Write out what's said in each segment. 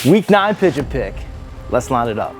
Week 9 Pigeon Pick. Let's line it up.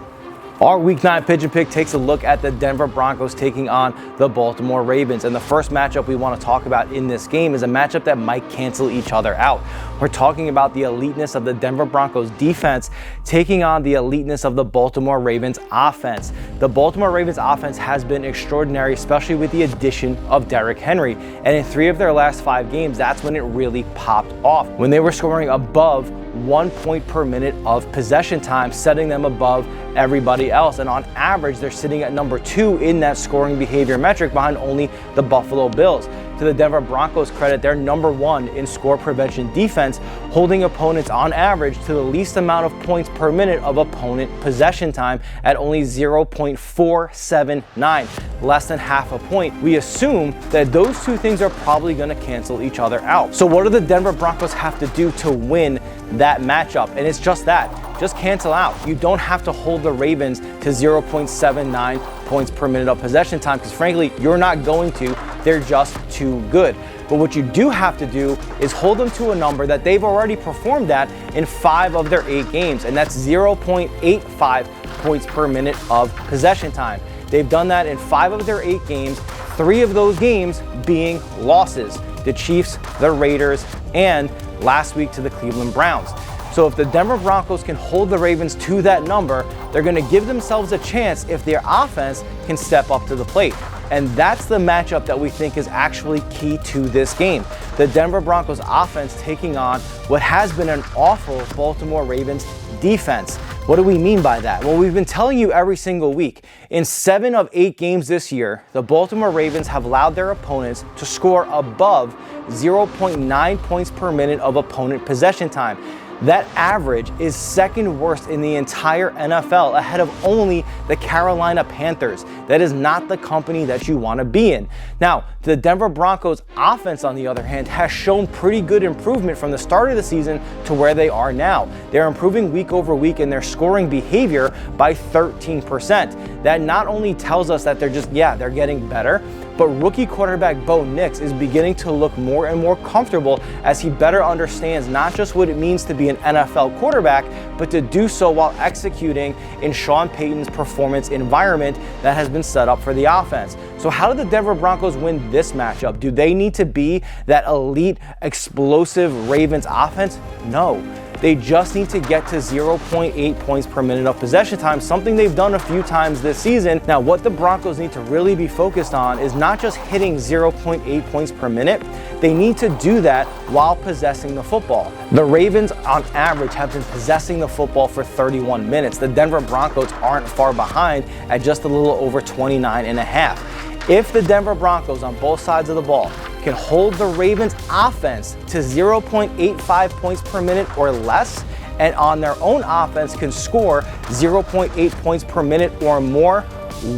Our Week 9 Pigeon Pick takes a look at the Denver Broncos taking on the Baltimore Ravens. And the first matchup we want to talk about in this game is a matchup that might cancel each other out. We're talking about the eliteness of the Denver Broncos defense taking on the eliteness of the Baltimore Ravens offense. The Baltimore Ravens offense has been extraordinary, especially with the addition of Derrick Henry. And in 3 of their last 5 games, that's when it really popped off, when they were scoring above 1 point per minute of possession time, setting them above everybody else. And on average, they're sitting at number 2 in that scoring behavior metric behind only the Buffalo Bills. To the Denver Broncos' credit, they're number 1 in score prevention defense, holding opponents on average to the least amount of points per minute of opponent possession time at only 0.479, less than half a point. We assume that those two things are probably going to cancel each other out. So what do the Denver Broncos have to do to win that matchup? And it's just that. Just cancel out. You don't have to hold the Ravens to 0.79 points per minute of possession time, because frankly, you're not going to. They're just too good. But what you do have to do is hold them to a number that they've already performed at in 5 of their 8 games, and that's 0.85 points per minute of possession time. They've done that in 5 of their 8 games, 3 of those games being losses: the Chiefs, the Raiders, and last week to the Cleveland Browns. So if the Denver Broncos can hold the Ravens to that number, they're going to give themselves a chance if their offense can step up to the plate. And that's the matchup that we think is actually key to this game. The Denver Broncos offense taking on what has been an awful Baltimore Ravens defense. What do we mean by that? Well, we've been telling you every single week. In 7 of 8 games this year, the Baltimore Ravens have allowed their opponents to score above 0.9 points per minute of opponent possession time. That average is second worst in the entire NFL, ahead of only the Carolina Panthers. That is not the company that you want to be in. Now, the Denver Broncos offense, on the other hand, has shown pretty good improvement from the start of the season to where they are now. They're improving week over week in their scoring behavior by 13%. That not only tells us that they're getting better, but rookie quarterback Bo Nix is beginning to look more and more comfortable as he better understands not just what it means to be an NFL quarterback, but to do so while executing in Sean Payton's performance environment that has been set up for the offense. So how do the Denver Broncos win this matchup? Do they need to be that elite, explosive Ravens offense? No. They just need to get to 0.8 points per minute of possession time, something they've done a few times this season. Now, what the Broncos need to really be focused on is not just hitting 0.8 points per minute. They need to do that while possessing the football. The Ravens, on average, have been possessing the football for 31 minutes. The Denver Broncos aren't far behind at just a little over 29 and a half. If the Denver Broncos on both sides of the ball can hold the Ravens offense to 0.85 points per minute or less, and on their own offense can score 0.8 points per minute or more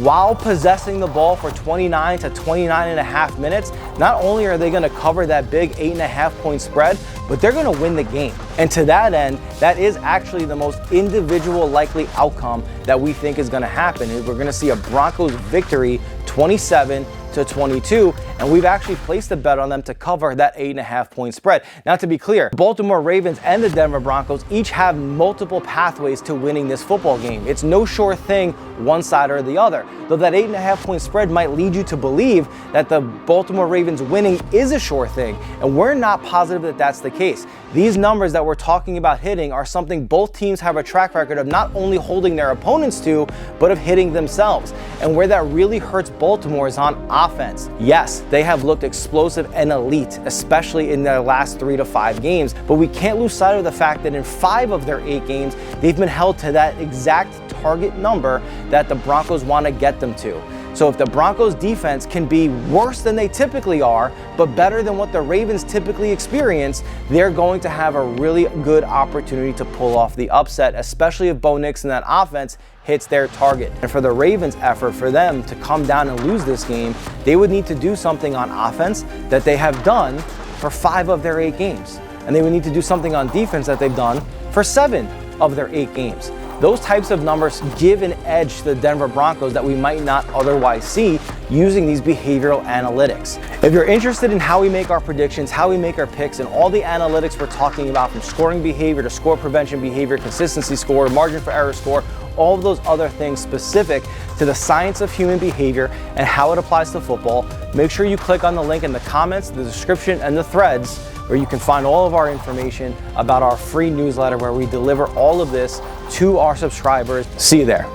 while possessing the ball for 29 to 29 and a half minutes, not only are they going to cover that big 8.5 point spread, but they're going to win the game. And to that end, that is actually the most individual likely outcome that we think is going to happen. Is we're going to see a Broncos victory 27-22, and we've actually placed a bet on them to cover that 8.5 point spread. Now, to be clear, Baltimore Ravens and the Denver Broncos each have multiple pathways to winning this football game. It's no sure thing one side or the other, though that 8.5 point spread might lead you to believe that the Baltimore Ravens winning is a sure thing, and we're not positive that that's the case. These numbers that we're talking about hitting are something both teams have a track record of not only holding their opponents to, but of hitting themselves. And where that really hurts Baltimore is on offense. Yes, they have looked explosive and elite, especially in their last 3 to 5 games, but we can't lose sight of the fact that in 5 of their 8 games, they've been held to that exact target number that the Broncos want to get them to. So if the Broncos defense can be worse than they typically are, but better than what the Ravens typically experience, they're going to have a really good opportunity to pull off the upset, especially if Bo Nix and that offense hits their target. And for the Ravens' effort, for them to come down and lose this game, they would need to do something on offense that they have done for 5 of their 8 games. And they would need to do something on defense that they've done for 7 of their 8 games. Those types of numbers give an edge to the Denver Broncos that we might not otherwise see, using these behavioral analytics. If you're interested in how we make our predictions, how we make our picks, and all the analytics we're talking about, from scoring behavior to score prevention behavior, consistency score, margin for error score, all of those other things specific to the science of human behavior and how it applies to football, make sure you click on the link in the comments, the description, and the threads, where you can find all of our information about our free newsletter where we deliver all of this to our subscribers. See you there.